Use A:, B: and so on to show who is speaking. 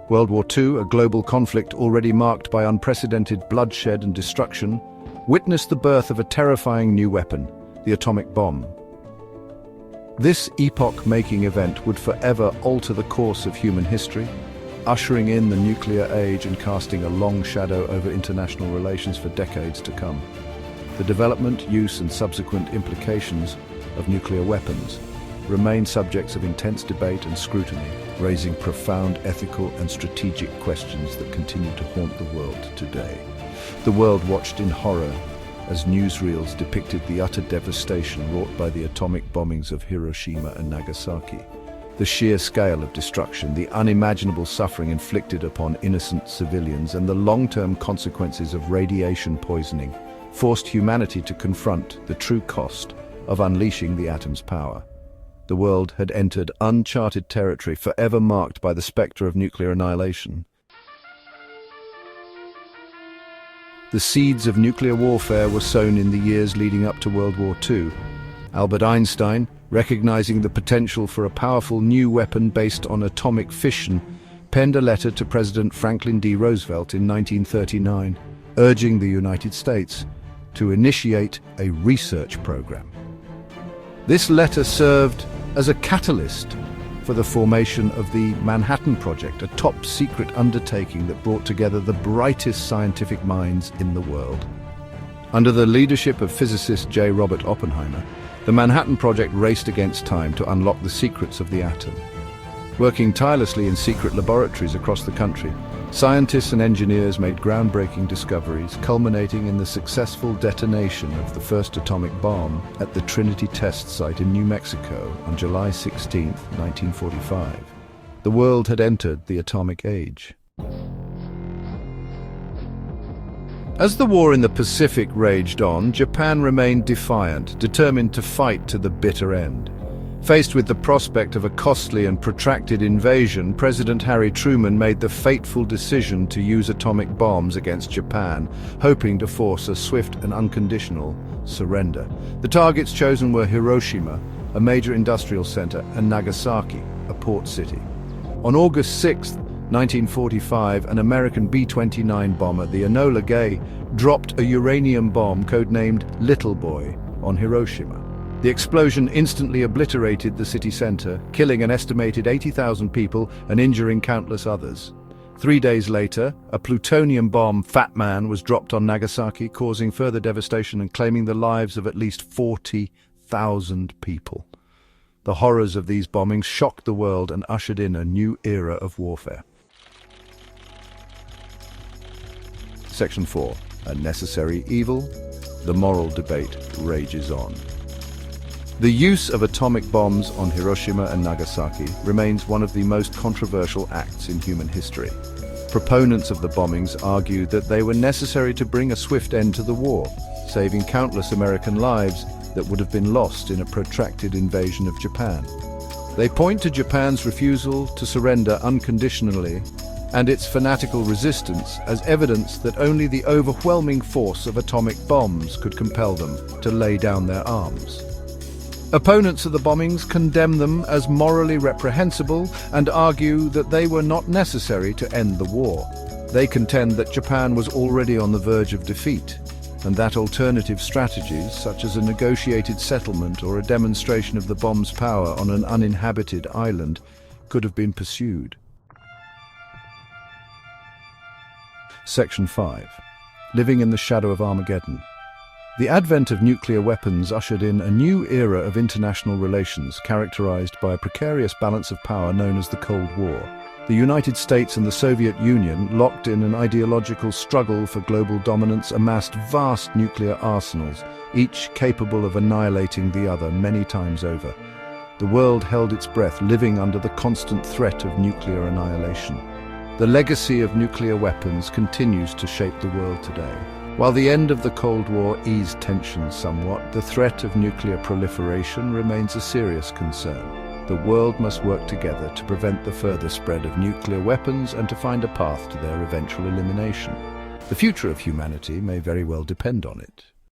A: World War II, a global conflict already marked by unprecedented bloodshed and destruction, witnessed the birth of a terrifying new weapon, the atomic bomb. This epoch-making event would forever alter the course of human history, ushering in the nuclear age and casting a long shadow over international relations for decades to come. The development, use, and subsequent implications of nuclear weapons remain subjects of intense debate and scrutiny, raising profound ethical and strategic questions that continue to haunt the world today. The world watched in horror as newsreels depicted the utter devastation wrought by the atomic bombings of Hiroshima and Nagasaki. The sheer scale of destruction, the unimaginable suffering inflicted upon innocent civilians, and the long-term consequences of radiation poisoning forced humanity to confront the true cost of unleashing the atom's power. The world had entered uncharted territory, forever marked by the spectre of nuclear annihilation. The seeds of nuclear warfare were sown in the years leading up to World War II. Albert Einstein, recognizing the potential for a powerful new weapon based on atomic fission, penned a letter to President Franklin D. Roosevelt in 1939, urging the United States to initiate a research program. This letter served as a catalyst for the formation of the Manhattan Project, a top-secret undertaking that brought together the brightest scientific minds in the world. Under the leadership of physicist J. Robert Oppenheimer, the Manhattan Project raced against time to unlock the secrets of the atom. Working tirelessly in secret laboratories across the country, scientists and engineers made groundbreaking discoveries, culminating in the successful detonation of the first atomic bomb at the Trinity Test Site in New Mexico on July 16, 1945. The world had entered the atomic age. As the war in the Pacific raged on, Japan remained defiant, determined to fight to the bitter end. Faced with the prospect of a costly and protracted invasion, President Harry Truman made the fateful decision to use atomic bombs against Japan, hoping to force a swift and unconditional surrender. The targets chosen were Hiroshima, a major industrial center, and Nagasaki, a port city. On August 6, 1945, an American B-29 bomber, the Enola Gay, dropped a uranium bomb codenamed Little Boy on Hiroshima. The explosion instantly obliterated the city center, killing an estimated 80,000 people and injuring countless others. 3 days later, a plutonium bomb, Fat Man, was dropped on Nagasaki, causing further devastation and claiming the lives of at least 40,000 people. The horrors of these bombings shocked the world and ushered in a new era of warfare. Section 4. A necessary evil? The moral debate rages on. The use of atomic bombs on Hiroshima and Nagasaki remains one of the most controversial acts in human history. Proponents of the bombings argued that they were necessary to bring a swift end to the war, saving countless American lives that would have been lost in a protracted invasion of Japan. They point to Japan's refusal to surrender unconditionally and its fanatical resistance as evidence that only the overwhelming force of atomic bombs could compel them to lay down their arms. Opponents of the bombings condemn them as morally reprehensible and argue that they were not necessary to end the war. They contend that Japan was already on the verge of defeat, and that alternative strategies, such as a negotiated settlement or a demonstration of the bomb's power on an uninhabited island, could have been pursued. Section 5. Living in the shadow of Armageddon. The advent of nuclear weapons ushered in a new era of international relations characterized by a precarious balance of power known as the Cold War. The United States and the Soviet Union, locked in an ideological struggle for global dominance, amassed vast nuclear arsenals, each capable of annihilating the other many times over. The world held its breath, living under the constant threat of nuclear annihilation. The legacy of nuclear weapons continues to shape the world today. While the end of the Cold War eased tensions somewhat, the threat of nuclear proliferation remains a serious concern. The world must work together to prevent the further spread of nuclear weapons and to find a path to their eventual elimination. The future of humanity may very well depend on it.